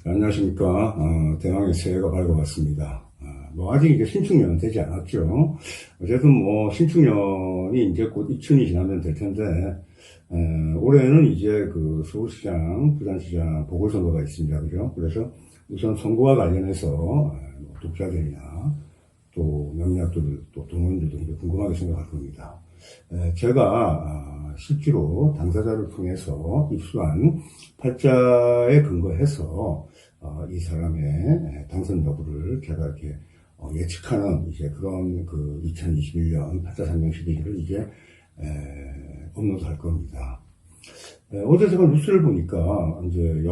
안녕하십니까. 대망의 새해가 밝아왔습니다. 아직 이제 신축년은 되지 않았죠. 어쨌든 신축년이 이제 곧 입춘이 지나면 될 텐데, 올해는 이제 그 서울시장, 부산시장 보궐선거가 있습니다. 그죠? 그래서 우선 선거와 관련해서 독자들이나 또 명약들, 또 동호인들도 이제 궁금하게 생각할 겁니다. 제가 실제로 당사자를 통해서 입수한 팔자에 근거해서 이 사람의 당선 여부를 제가 이렇게 예측하는 이제 그런 그 2021년 팔자 상명 시리즈를 이제 업로드할 겁니다. 어제 제가 뉴스를 보니까 이제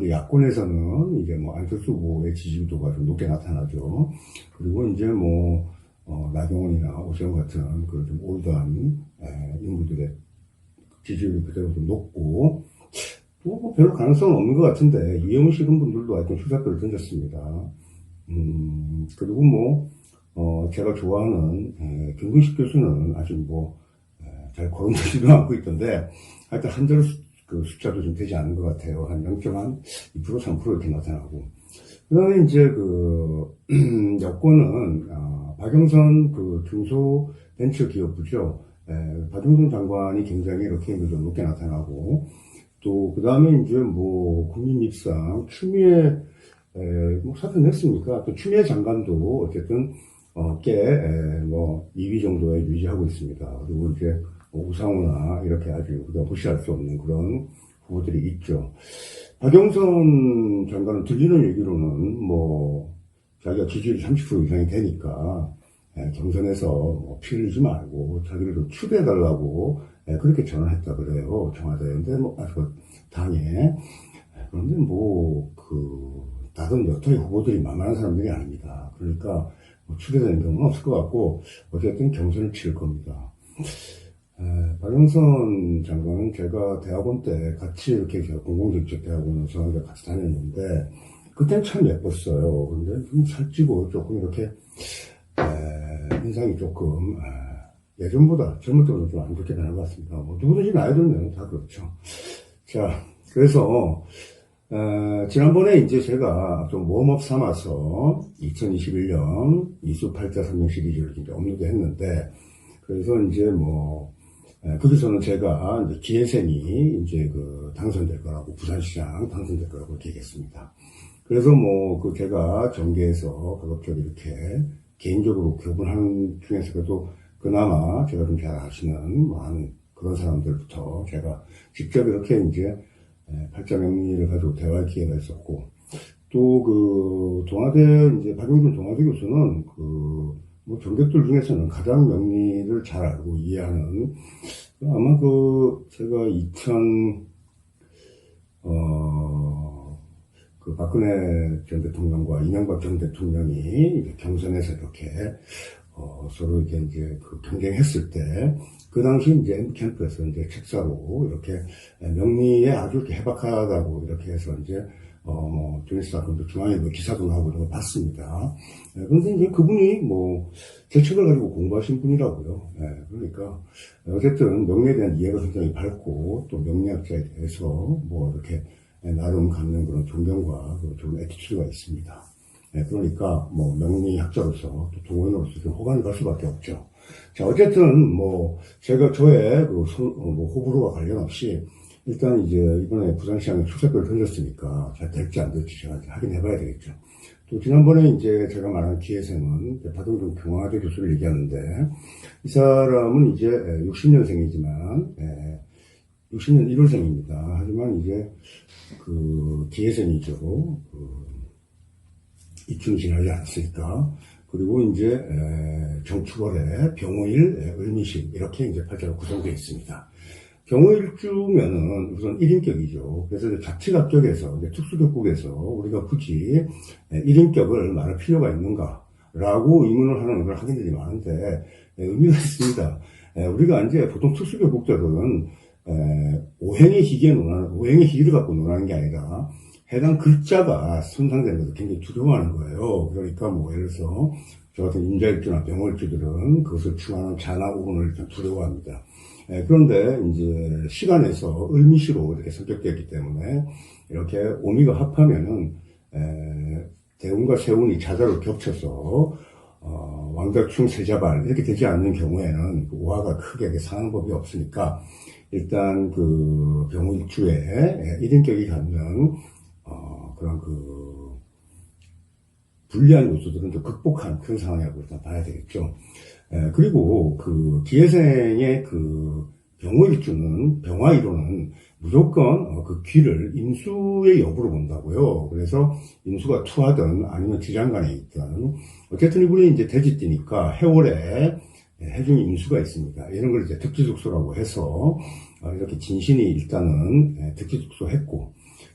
야권에서는 이제 안철수 후보의 지지도가 좀 높게 나타나죠. 그리고 이제 나경원이나 오세훈 같은 그 좀 올드한 인물들의 지지율이 그대로 좀 높고, 또 별로 가능성은 없는 것 같은데 이영훈 씨 이런 분들도 하여튼 수작들을 던졌습니다. 그리고 제가 좋아하는 김근식 교수는 아직 잘 거론되지도 않고 있던데, 하여튼 한 자루 그 숫자도 좀 되지 않은 것 같아요. 한 0.2%, 3% 이렇게 나타나고. 그 다음에 이제 여권은 박영선 그 중소벤처기업부죠. 박영선 장관이 굉장히 이렇게 좀 높게 나타나고, 또 그 다음에 이제 국민입상 추미애 사표 냈습니까? 또 추미애 장관도 어쨌든 꽤 2위 정도에 유지하고 있습니다. 그리고 이제 우상호나 이렇게 아주 우리가 무시할 수 없는 그런 후보들이 있죠. 박영선 장관은 들리는 얘기로는 자기가 지지율이 30% 이상이 되니까 경선에서 피를 주지 말고 자기를 좀 추대해달라고 그렇게 전화했다 그래요. 청와대에. 근데 당에. 그런데 다른 여타의 후보들이 만만한 사람들이 아닙니다. 그러니까 추대되는 경우는 없을 것 같고, 어쨌든 경선을 치를 겁니다. 박영선 장관은 제가 대학원 때 같이 이렇게 공공정책대학원에서 같이 다녔는데, 그땐 참 예뻤어요. 근데 좀 살찌고 조금 이렇게, 인상이 조금, 예전보다 젊을 때보다 좀 안 좋게 변한 것 같습니다. 누구든지 나이 들면 다 그렇죠. 자, 그래서, 지난번에 이제 제가 좀 웜업 삼아서 2021년 이수팔자 상명 시리즈를 이제 업로드 했는데, 그래서 이제 거기서는 제가 이제 기혜생이 이제 당선될 거라고, 부산시장 당선될 거라고 이렇게 얘기했습니다. 그래서 제가 전개해서 가급적 이렇게 개인적으로 교분하는 중에서 그래도 그나마 제가 좀 잘 아시는 많은 그런 사람들부터 제가 직접 이렇게 이제 팔자 명리를 가지고 대화할 기회가 있었고, 또 이제 박용준 동아대 교수는 전객들 중에서는 가장 명리를 잘 알고 이해하는, 아마 제가 박근혜 전 대통령과 이명박 전 대통령이 이제 경선에서 이렇게 서로 이렇게 이제 경쟁했을 때, 그 당시 이제 MB캠프에서 이제 책사로 이렇게 명리에 아주 이렇게 해박하다고 이렇게 해서 이제 조니스 사건도 중앙에 기사도 나오고 이런 걸 봤습니다. 그런데 이제 그분이 제 책을 가지고 공부하신 분이라고요. 그러니까 어쨌든 명리에 대한 이해가 굉장히 밝고, 또 명리학자에 대해서 이렇게 나름 갖는 그런 존경과 좋은 애티튜드가 있습니다. 그러니까 명리학자로서 또 동호인으로서 좀 호감이 갈 수밖에 없죠. 자, 어쨌든 제가 저의 호불호와 관련 없이 일단 이제 이번에 부산시장에 출사표를 던졌으니까 잘 될지 안 될지 제가 확인해 봐야 되겠죠. 또 지난번에 이제 제가 말한 기혜생은 박용준 경화대 교수를 얘기하는데, 이 사람은 이제 60년생이지만 60년 1월생입니다. 하지만 이제 기혜생이죠. 입춘이 지나지 않았으니까. 그리고 이제 정축월에 병호일, 을미식 이렇게 이제 팔자가 구성되어 있습니다. 병호일주면은 우선 1인격이죠. 그래서 이제 자치갑격에서 이제 특수격국에서 우리가 굳이 1인격을 말할 필요가 있는가라고 의문을 하는 그런 학인들이 많은데 의미가 있습니다. 우리가 이제 보통 특수격국들은 오행의 희귀에 논하는, 오행의 희귀를 갖고 논하는 게 아니라 해당 글자가 손상되는 것을 굉장히 두려워하는 거예요. 그러니까 뭐 예를 들어서 저 같은 임자일주나 병월주들은 그것을 충하는 자나 오운을 두려워합니다. 그런데 이제 시간에서 을미시로 이렇게 성격되었기 때문에 이렇게 오미가 합하면은 대운과 세운이 자자로 겹쳐서 왕작충 세자발 이렇게 되지 않는 경우에는 그 오화가 크게 상하는 법이 없으니까 일단 그 병일주에 일인격이 갖는 그런 그 불리한 요소들은 좀 극복한 그런 상황이라고 일단 봐야 되겠죠. 그리고 그 기회생의 그 병호일주는 병화이로는 무조건 그 귀를 임수의 여부로 본다고요. 그래서 임수가 투하든 아니면 지장간에 있든 어쨌든 이분이 이제 돼지띠니까 해월에 해중 임수가 있습니다. 이런 걸 이제 득지숙소라고 해서 이렇게 진신이 일단은 득지숙소했고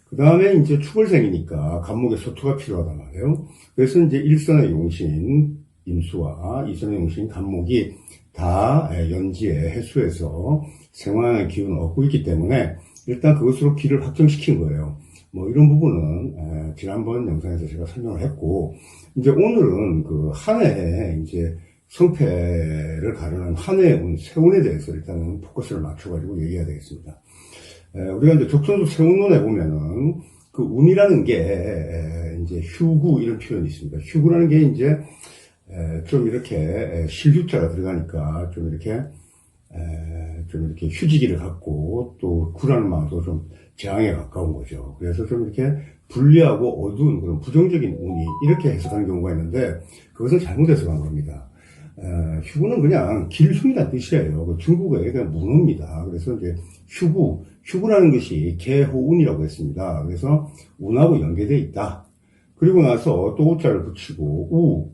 그 다음에 이제 축월생이니까 간목에 소투가 필요하단 말이에요. 그래서 이제 일선의 용신 임수와 이선의 용신 간목이 다 연지에 해수해서 생화의 기운을 얻고 있기 때문에 일단 그것으로 기를 확정시킨 거예요. 뭐 이런 부분은 지난번 영상에서 제가 설명을 했고 이제 오늘은 그 한 해에 이제 성패를 가르는 한 해의 운, 세운에 대해서 일단은 포커스를 맞춰가지고 얘기해야 되겠습니다. 우리가 이제 적선수 세운론에 보면은 그 운이라는 게 이제 휴구 이런 표현이 있습니다. 휴구라는 게 이제 좀 이렇게 실유자가 들어가니까 좀 이렇게 휴지기를 갖고 또 구라는 마음도 좀 재앙에 가까운 거죠. 그래서 좀 이렇게 불리하고 어두운 그런 부정적인 운이 이렇게 해석하는 경우가 있는데 그것은 잘못 해석한 겁니다. 휴구는 그냥 길흉이라는 뜻이에요. 그 중국어의 그냥 문어입니다. 그래서 이제 휴구라는 것이 개호운이라고 했습니다. 그래서 운하고 연계되어 있다. 그리고 나서 또 오자를 붙이고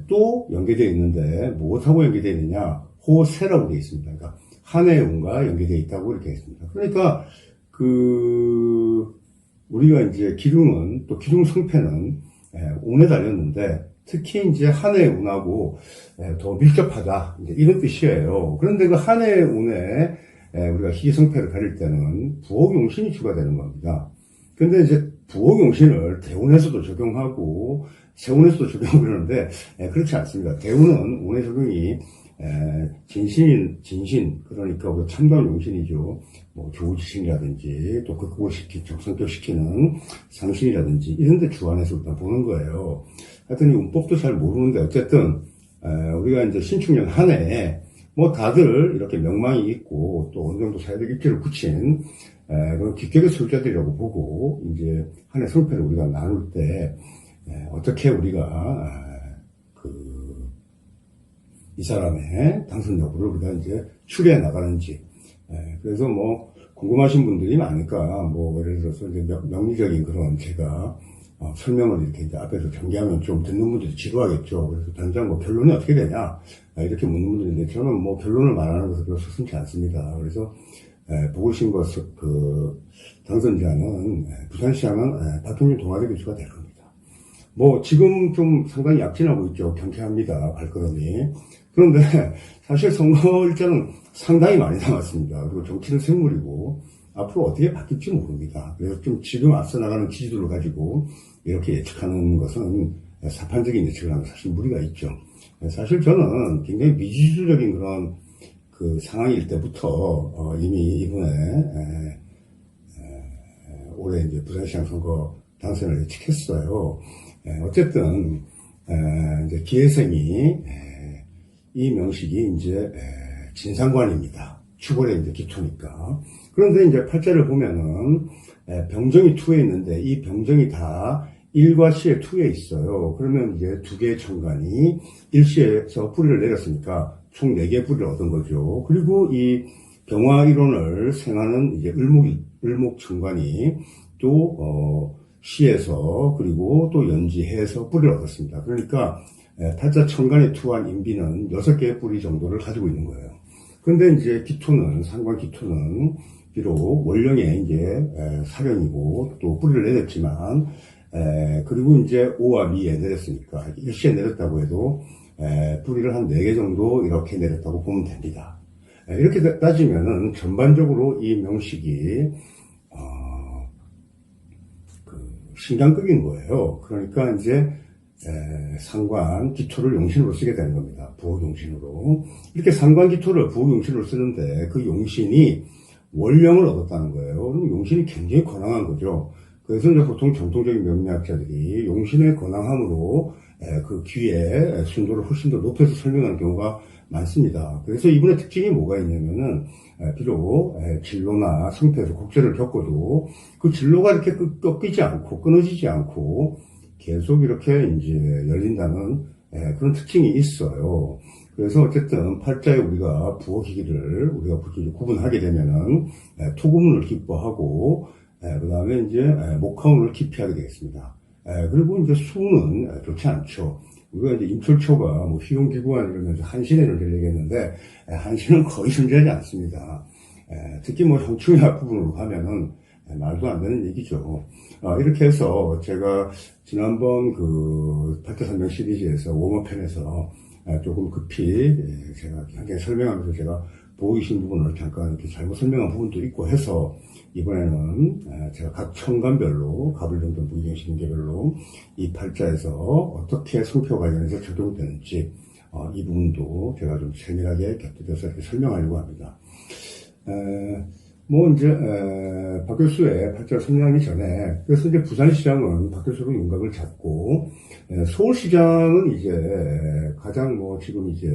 또 연계되어 있는데 무엇하고 연계되어 있느냐? 호세라고 되어 있습니다. 그러니까 한 해의 운과 연계되어 있다고 이렇게 했습니다. 그러니까 우리가 이제 기둥은 또 기둥 성패는 운에 달렸는데 특히 이제 한 해의 운하고 더 밀접하다 이런 뜻이에요. 그런데 그 한 해의 운에 우리가 희성패를 가릴 때는 부옥용신이 추가되는 겁니다. 근데 이제 부옥용신을 대운에서도 적용하고 세운에서도 적용을 하는데 그렇지 않습니다. 대운은 운의 적용이 진신 그러니까 우리 참다운 용신이죠. 뭐 조우지신이라든지 또 극복시키 적성격시키는 상신이라든지 이런 데 주안해서 일단 보는 거예요. 하여튼 이 운법도 잘 모르는데 어쨌든 우리가 이제 신축년 한 해에 뭐 다들 이렇게 명망이 있고 또 어느 정도 사회적 입지를 굳힌 그런 기격의 소유자들이라고 보고 이제 한 해 성패를 우리가 나눌 때 어떻게 우리가 이 사람의 당선 여부를 우리가 이제 추리해 나가는지 그래서 뭐 궁금하신 분들이 많으니까 뭐 예를 들어서 이제 명리적인 그런 제가 설명을 이렇게 이제 앞에서 전개하면 좀 듣는 분들이 지루하겠죠. 그래서 당장 뭐 결론이 어떻게 되냐 이렇게 묻는 분들인데 저는 뭐 결론을 말하는 것은 별로 서슴지 않습니다. 그래서 보고 싶은 당선자는 부산시장은 박형준 동아대 교수가 될 겁니다. 뭐 지금 좀 상당히 약진하고 있죠. 경쾌합니다. 발걸음이. 그런데 사실 선거 일자는 상당히 많이 남았습니다. 그리고 정치는 생물이고 앞으로 어떻게 바뀔지 모릅니다. 그래서 좀 지금 앞서 나가는 지지도를 가지고 이렇게 예측하는 것은 사판적인 예측을 하면 사실 무리가 있죠. 사실 저는 굉장히 미지수적인 그런 그 상황일 때부터 이미 이번에 올해 이제 부산시장 선거 당선을 예측했어요. 어쨌든 이제 기회생이 이 명식이 이제 진상관입니다. 축월의 이제 기초니까. 그런데 이제 팔자를 보면은 병정이 투에 있는데 이 병정이 다 일과 시에 투에 있어요. 그러면 이제 두 개의 천간이 일시에서 뿌리를 내렸으니까 총 4개의 뿌리를 얻은 거죠. 그리고 이 병화 이론을 생하는 이제 을목 천간이 또 시에서 그리고 또 연지해에서 뿌리를 얻었습니다. 그러니까 팔자 천간에 투한 인비는 6개의 뿌리 정도를 가지고 있는 거예요. 그런데 이제 기토는 상관 기토는 비록 원령에 이제 사령이고 또 뿌리를 내렸지만 그리고 이제 오와 미에 내렸으니까 일시에 내렸다고 해도 뿌리를 한 4개 정도 이렇게 내렸다고 보면 됩니다. 이렇게 따지면은 전반적으로 이 명식이 신강극인 거예요. 그러니까 이제 상관 기토를 용신으로 쓰게 되는 겁니다. 부호용신으로. 이렇게 상관 기토를 부호용신으로 쓰는데 그 용신이 월령을 얻었다는 거예요. 그럼 용신이 굉장히 권황한 거죠. 그래서 이제 보통 정통적인 명리학자들이 용신의 권황함으로 그 귀의 순도를 훨씬 더 높여서 설명하는 경우가 많습니다. 그래서 이분의 특징이 뭐가 있냐면은 비록 진로나 성패에서 곡절을 겪어도 그 진로가 이렇게 꺾이지 않고 끊어지지 않고 계속 이렇게 이제 열린다는 그런 특징이 있어요. 그래서 어쨌든 팔자에 우리가 부호기기를 우리가 구분하게 되면은 토구문을 기뻐하고 그 다음에 이제 목화운을 기피하게 되겠습니다. 그리고 이제 수는 좋지 않죠. 우리가 이제 임철초가 뭐 휘용기구한 이러면서 한신해를 들리겠는데 한신은 거의 존재하지 않습니다. 특히 뭐 형충의 부분으로 가면은 말도 안 되는 얘기죠. 이렇게 해서 제가 지난번 그 팔자산명 시리즈에서 워머편에서 조금 급히 제가 굉장히 설명하면서 제가 보이신 부분을 잠깐 이렇게 잘못 설명한 부분도 있고 해서 이번에는 제가 각 천간별로 가불정전 무기경신계별로 이 팔자에서 어떻게 성표 관련해서 적용되는지 이 부분도 제가 좀 세밀하게 곁들여서 이렇게 설명하려고 합니다. 뭐 이제 박 교수의 팔자를 설명하기 전에 그래서 이제 부산시장은 박 교수로 윤곽을 잡고 서울시장은 이제 가장 뭐 지금 이제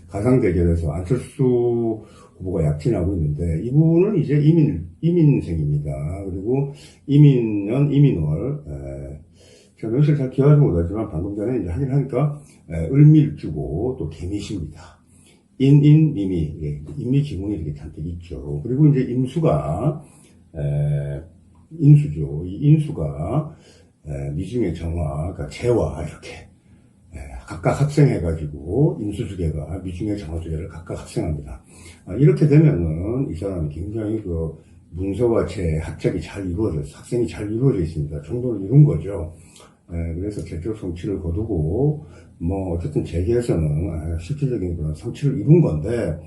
가상 대결에서 안철수 후보가 약진하고 있는데 이분은 이제 이민생입니다. 그리고 이민년 이민월 제가 명시를 잘 기억하지 못하지만 방금 전에 이제 하긴 하니까 을밀주고 또 개미십니다. 미미, 인미기운이 이렇게 잔뜩 있죠. 그리고 이제 임수가, 인수죠. 이 인수가, 미중의 정화, 그러니까 재화, 이렇게, 각각 합생해가지고, 인수주계가 미중의 정화주계를 각각 합생합니다. 이렇게 되면은, 이 사람이 굉장히 그, 문서와 재, 합작이 잘 이루어져, 합생이 잘 이루어져 있습니다. 정도를 이룬 거죠. 그래서 제적 성취를 거두고, 뭐, 어쨌든 재계에서는 실질적인 그런 성취를 이룬 건데,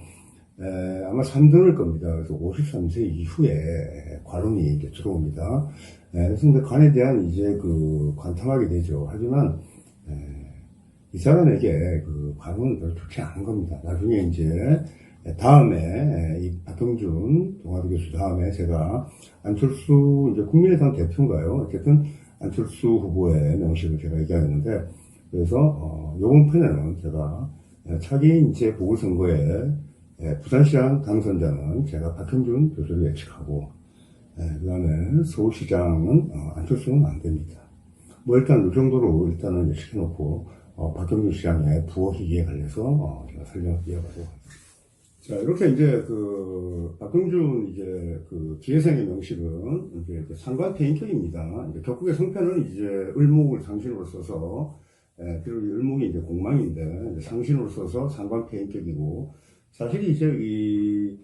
아마 3등일 겁니다. 그래서 53세 이후에 관운이 이제 들어옵니다. 그래서 이제 관에 대한 이제 그 관탐하게 되죠. 하지만, 이 사람에게 그 관운은 별로 좋지 않은 겁니다. 나중에 이제, 다음에, 이 박형준 동아대 교수 다음에 제가 안철수 이제 국민의당 대표인가요? 어쨌든 안철수 후보의 명식을 제가 얘기하였는데, 그래서 요번 편에는 제가 차기 이제 보궐선거에 부산시장 당선자는 제가 박형준 교수를 예측하고 그 다음에 서울시장은 안철수는 안 됩니다. 뭐 일단 이 정도로 일단은 예측해놓고 박형준 시장의 부호희기에 관해서 제가 설명을 이어가도록 하겠습니다. 자, 이렇게 이제 그 박형준 이제 그 기회생의 명식은 이제 상관폐인격입니다. 이제 격국의 성패는 이제 을목을 상신으로 써서 그리고 을목이 이제 공망인데 상신으로 써서 상관폐인격이고 사실 이제 이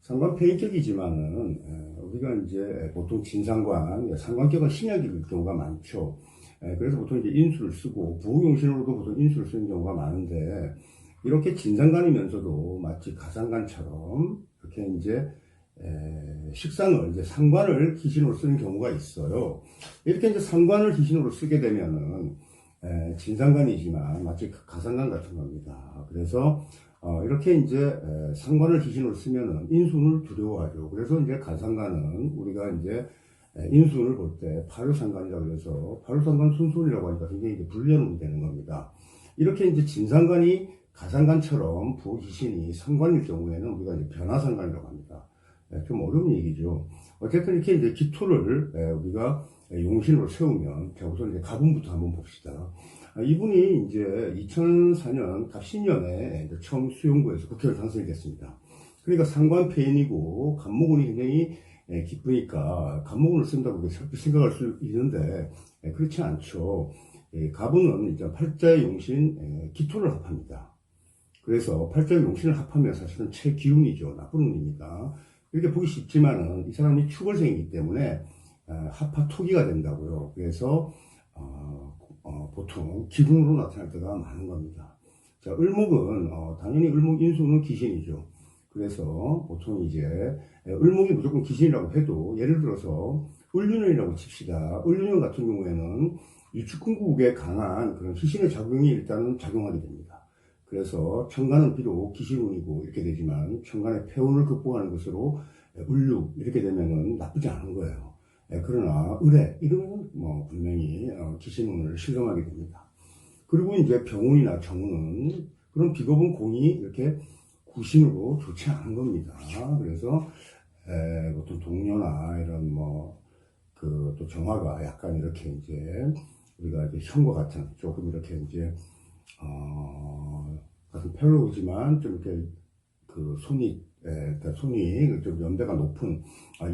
상관폐인격이지만은 우리가 이제 보통 진상관, 상관격은 신약일 경우가 많죠. 그래서 보통 이제 인수를 쓰고 부호용신으로도 보통 인수를 쓰는 경우가 많은데 이렇게 진상관이면서도 마치 가상관처럼 이렇게 이제 식상을 이제 상관을 기신으로 쓰는 경우가 있어요. 이렇게 이제 상관을 기신으로 쓰게 되면은 진상관이지만 마치 가상관 같은 겁니다. 그래서 이렇게 이제 상관을 기신으로 쓰면은 인순을 두려워하죠. 그래서 이제 가상관은 우리가 이제 인순을 볼 때 파묘상관이라고 해서 파묘상관 순순이라고 하니까 굉장히 이제 불려놓으면 되는 겁니다. 이렇게 이제 진상관이 가상관처럼 부기신이 상관일 경우에는 우리가 이제 변화상관이라고 합니다. 좀 어려운 얘기죠. 어쨌든 이렇게 이제 기토를 우리가 용신으로 세우면, 자, 우선 이제 가분부터 한번 봅시다. 이분이 이제 2004년 갑신년에 이제 처음 수용구에서 국회의원 당선이 됐습니다. 그러니까 상관폐인이고, 간목운이 굉장히 기쁘니까, 간목운을 쓴다고 생각할 수 있는데, 그렇지 않죠. 가분은 이제 팔자의 용신, 기토를 합합니다. 그래서 팔자의 용신을 합하면 사실은 최기운이죠. 나쁜 운입니다. 이렇게 보기 쉽지만은 이 사람이 축월생이기 때문에 합화토기가 된다고요. 그래서 보통 기운으로 나타날 때가 많은 겁니다. 자, 을목은 당연히 을목 인수는 기신이죠. 그래서 보통 이제 을목이 무조건 기신이라고 해도 예를 들어서 을유년이라고 칩시다. 을유년 같은 경우에는 유축근국에 강한 그런 희신의 작용이 일단은 작용하게 됩니다. 그래서 천간은 비록 기신운이고 이렇게 되지만 천간의 폐운을 극복하는 것으로 을육 이렇게 되면은 나쁘지 않은 거예요. 그러나 을에 이러면 뭐 분명히 기신운을 실감하게 됩니다. 그리고 이제 병운이나 정운은 그런 비겁은 공이 이렇게 구신으로 좋지 않은 겁니다. 그래서 보통 동료나 이런 뭐 그 또 정화가 약간 이렇게 이제 우리가 이제 형과 같은 조금 이렇게 이제 같은 펠로우지만 좀 이렇게 그 손이 좀 연배가 높은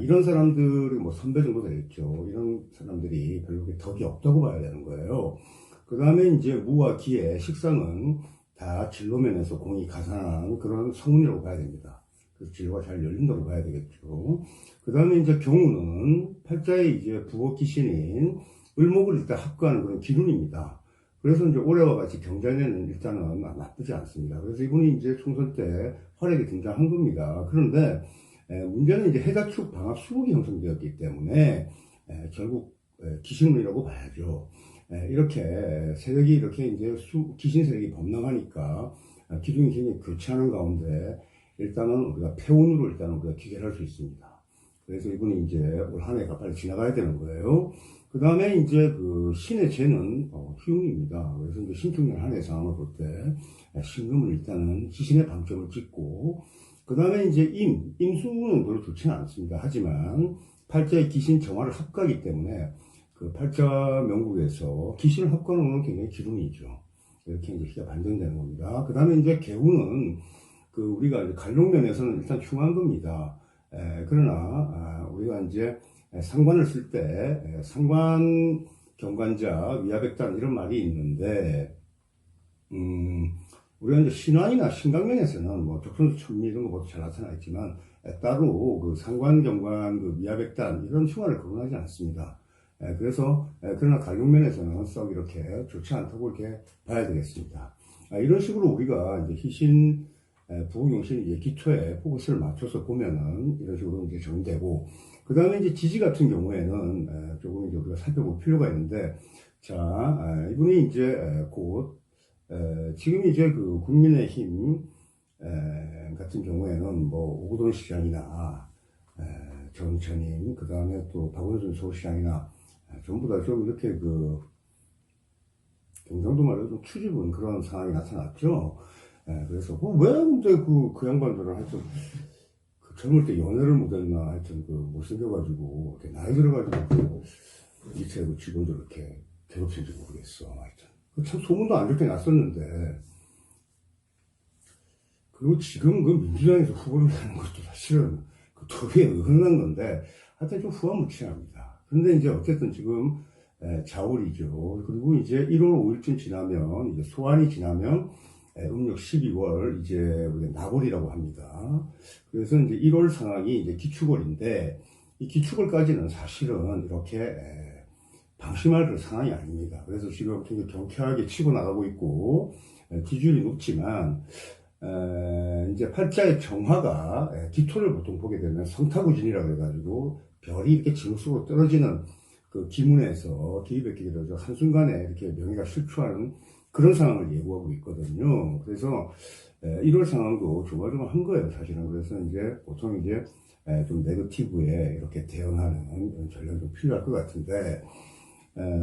이런 사람들이 뭐 선배 정도 되겠죠. 이런 사람들이 별로 덕이 없다고 봐야 되는 거예요. 그 다음에 이제 무와 기의 식상은 다 진로면에서 공이 가산한 그런 성운이라고 봐야 됩니다. 그래서 진로가 잘 열린다고 봐야 되겠죠. 그 다음에 이제 경우는 팔자의 이제 부호 기신인 을목을 일단 합구하는 그런 기운입니다. 그래서 이제 올해와 같이 경자년은 일단은 나쁘지 않습니다. 그래서 이분이 이제 총선 때 활약이 등장한 겁니다. 그런데 문제는 이제 해자축 방합 수목이 형성되었기 때문에 결국 기신운이라고 봐야죠. 이렇게 세력이 이렇게 이제 기신 세력이 범람하니까 기둥이 굉장히 교차하는 가운데 일단은 우리가 폐운으로 일단은 우리가 기계를 할 수 있습니다. 그래서 이분이 이제 올 한 해가 빨리 지나가야 되는 거예요. 그 다음에 이제 그 신의 재는 희용입니다. 그래서 이제 신축년 한 해 상황을 볼 때 신금을 일단은 시신의 방점을 찍고 그 다음에 이제 임수는 별로 좋지는 않습니다. 하지만 팔자의 기신 정화를 합가하기 때문에 그 팔자 명국에서 기신을 합가하는 굉장히 기름이죠. 이렇게 이제 희가 반전되는 겁니다. 그 다음에 이제 개우는 그 우리가 이제 간록면에서는 일단 흉한 겁니다. 그러나 우리가 이제 상관을 쓸 때 상관 경관자 위화백단 이런 말이 있는데 우리가 이제 신화이나 신강면에서는 뭐 적선수 천미 이런 것보다 잘 나타나 있지만 따로 그 상관 경관 그 위화백단 이런 흉화를 거론하지 않습니다. 그래서 그러나 간록면에서는 썩 이렇게 좋지 않다고 이렇게 봐야 되겠습니다. 이런 식으로 우리가 이제 희신 부호용신 기초에 포커스를 맞춰서 보면은 이런 식으로 이제 정되고 그 다음에 이제 지지 같은 경우에는 조금 이제 우리가 살펴볼 필요가 있는데 자 이분이 이제 곧 지금 이제 그 국민의힘 같은 경우에는 뭐 오거돈 시장이나 정천인 그 다음에 또 박원순 서울시장이나 전부 다 좀 이렇게 그 경상도 말로 좀 추집은 그런 상황이 나타났죠. 그래서 왜 근데 그 양반들은 하여튼 그 젊을 때 연애를 못했나 하여튼 그 못생겨가지고 이렇게 나이 들어가지고 그 밑에 그 직원들 이렇게 괴롭힌지 모르겠어. 하여튼 참 소문도 안 좋게 났었는데 그리고 지금 그 민주당에서 후보를 하는 것도 사실은 그 도리에 의논한 건데 하여튼 좀 후화무치합니다. 그런데 이제 어쨌든 지금 자월이죠. 그리고 이제 1월 5일쯤 지나면 이제 소환이 지나면 음력 12월 이제 우리 나월이라고 합니다. 그래서 이제 1월 상황이 이제 기축월인데 이 기축월까지는 사실은 이렇게 방심할 그 상황이 아닙니다. 그래서 지금 굉장히 경쾌하게 치고 나가고 있고 기준이 높지만 이제 팔자의 정화가 기토를 보통 보게 되면 성타구진이라고 해가지고 별이 이렇게 진흙속으로 떨어지는 그 기문에서 기입백기가 되어서 한순간에 이렇게 명예가 실추하는 그런 상황을 예고하고 있거든요. 그래서 1월 상황도 조마조마한 거예요, 사실은. 그래서 이제 보통 이제 좀 네거티브에 이렇게 대응하는 이런 전략이 좀 필요할 것 같은데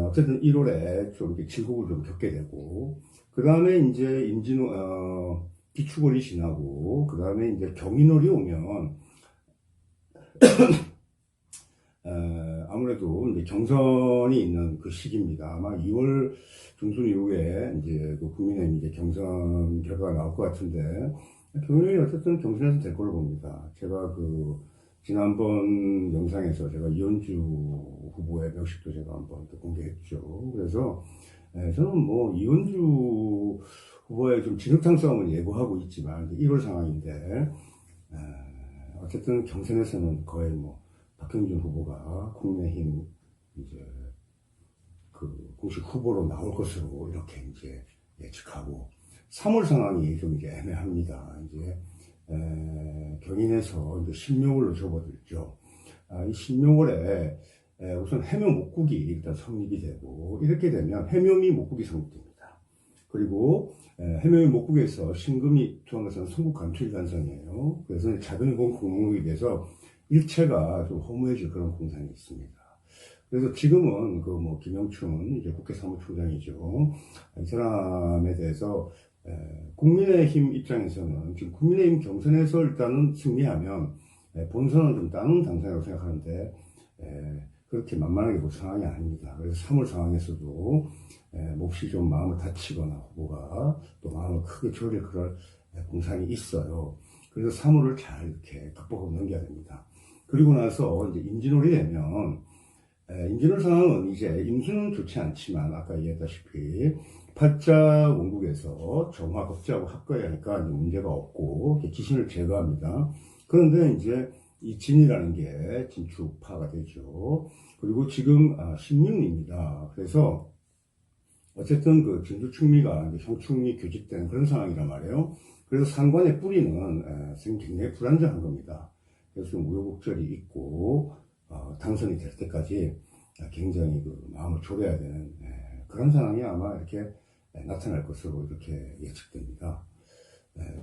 어쨌든 1월에 좀 이렇게 질곡을 좀 겪게 되고 그 다음에 이제 기축월이 지나고 그 다음에 이제 경인월이 오면 아무래도 이제 경선이 있는 그 시기입니다. 아마 2월 중순 이후에 이제 그 국민의힘 이제 경선 결과가 나올 것 같은데 경선이 어쨌든 경선에서 될 걸로 봅니다. 제가 그 지난번 영상에서 제가 이현주 후보의 명식도 제가 한번 공개했죠. 그래서 저는 뭐 이현주 후보의 좀 진흙탕 싸움을 예고하고 있지만 1월 상황인데 어쨌든 경선에서는 거의 뭐 박형준 후보가 국민의힘 이제 그 공식 후보로 나올 것으로 이렇게 이제 예측하고 3월 상황이 좀 이제 애매합니다. 이제 경인에서 이제 신묘월로 접어들죠. 이 신묘월에 우선 해묘 목국이 일단 성립이 되고, 이렇게 되면 해묘미 목국이 성립됩니다. 그리고 해묘미 목국에서 신금이 투한 것은 성국 감출일간성이에요. 그래서 작은 공목록에 대해서 일체가 좀 허무해질 그런 공산이 있습니다. 그래서 지금은 김영춘 이제 국회 사무총장이죠. 이 사람에 대해서 국민의힘 입장에서는 지금 국민의힘 경선에서 일단은 승리하면 본선은 좀 다른 당선이라고 생각하는데 그렇게 만만하게 볼 상황이 아닙니다. 그래서 3월 상황에서도 몹시 좀 마음을 다치거나 후보가 또 마음을 크게 졸일 그럴 공산이 있어요. 그래서 3월을 잘 이렇게 극복하고 넘겨야 됩니다. 그리고 나서 이제 임진월이 되면 임진월 상황은 이제 임수는 좋지 않지만 아까 얘기했다시피 팔자 원국에서 정화 겁재하고 합거해야 하니까 문제가 없고 기신을 제거합니다. 그런데 이제 이 진이라는 게 진축파가 되죠. 그리고 지금 신윤입니다. 그래서 어쨌든 그 진주축미가 형축미 교집되는 그런 상황이란 말이에요. 그래서 상관의 뿌리는 굉장히 불안정한 겁니다. 그래서 좀 우여곡절이 있고 당선이 될 때까지 굉장히 마음을 졸여야 되는 그런 상황이 아마 이렇게 나타날 것으로 이렇게 예측됩니다.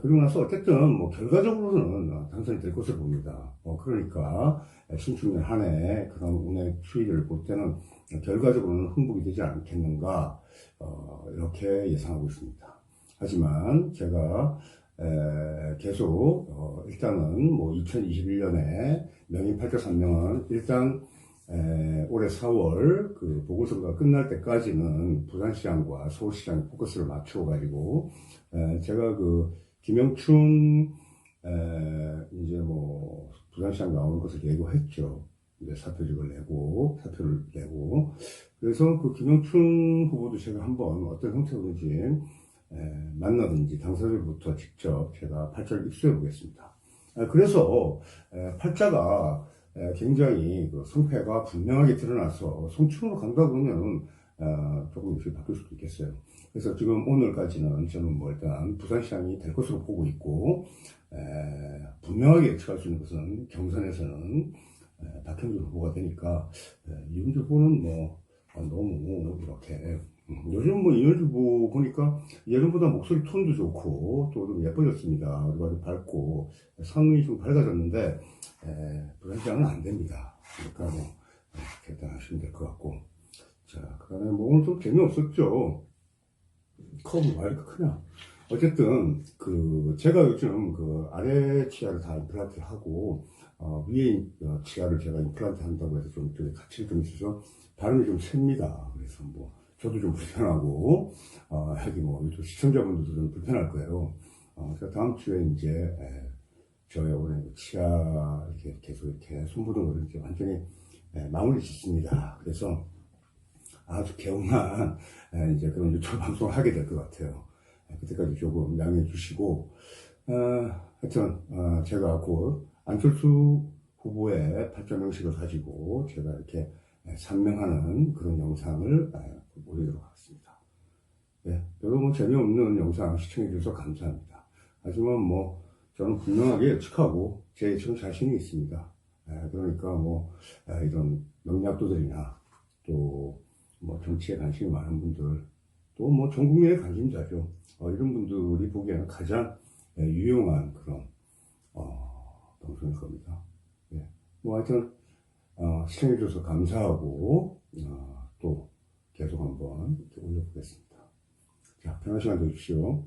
그리고 나서 어쨌든 결과적으로는 당선이 될 것으로 봅니다. 그러니까 신축년 한 해 그런 운의 추이를 볼 때는 결과적으로는 흥복이 되지 않겠는가 이렇게 예상하고 있습니다. 하지만 제가 계속 일단은 2021년에 명인 8자 3명은 일단 올해 4월 그 보궐선거가 끝날 때까지는 부산시장과 서울시장에 포커스를 맞춰 가지고 제가 김영춘 이제 부산시장 나오는 것을 예고했죠. 이제 사표를 내고 그래서 그 김영춘 후보도 제가 한번 어떤 형태로든지 만나든지 당사자부터 직접 제가 팔자를 입수해 보겠습니다. 그래서 팔자가 굉장히 성패가 분명하게 드러나서 성충으로 간다 그러면 조금 이렇게 바뀔 수도 있겠어요. 그래서 지금 오늘까지는 저는 일단 부산시장이 될 것으로 보고 있고 분명하게 예측할 수 있는 것은 경선에서는 박형준 후보가 되니까 이윤주 후보는 너무 이렇게 요즘 이윤주 후보 보니까 예전보다 목소리 톤도 좋고 또 좀 예뻐졌습니다. 그리고 아주 밝고 성이 좀 밝아졌는데 부산시장은 안 됩니다. 그러니까 결단하시면 될 것 같고. 자, 그 다음에 오늘 좀 재미없었죠. 컵이 왜 이렇게 크냐. 어쨌든 제가 요즘 아래 치아를 다 임플란트 하고 위에 치아를 제가 임플란트 한다고 해서 좀 가치가 좀 있어서 발음이 좀 셉니다. 그래서 저도 좀 불편하고 여기 유튜브 시청자분들도 좀 불편할 거예요. 제가 다음 주에 이제 저의 오늘 치아 이렇게 계속 이렇게 손보던 거를 이제 완전히 마무리 짓습니다. 그래서 아주 개운한 이제 그런 유튜브 방송을 하게 될 것 같아요. 그때까지 조금 양해해 주시고 하여튼 제가 곧 안철수 후보의 발전 명식을 가지고 제가 이렇게 산명하는 그런 영상을 올리도록 하겠습니다. 여러분 재미없는 영상 시청해 주셔서 감사합니다. 하지만 저는 분명하게 예측하고 제 예측은 자신이 있습니다. 그러니까 이런 명약도들이나 또 정치에 관심이 많은 분들 또 전 국민의 관심자죠. 이런 분들이 보기에는 가장 유용한 그런 방송일 겁니다. 하여튼 시청해주셔서 감사하고 또 계속 한번 이렇게 올려보겠습니다. 자, 편한 시간 되십시오.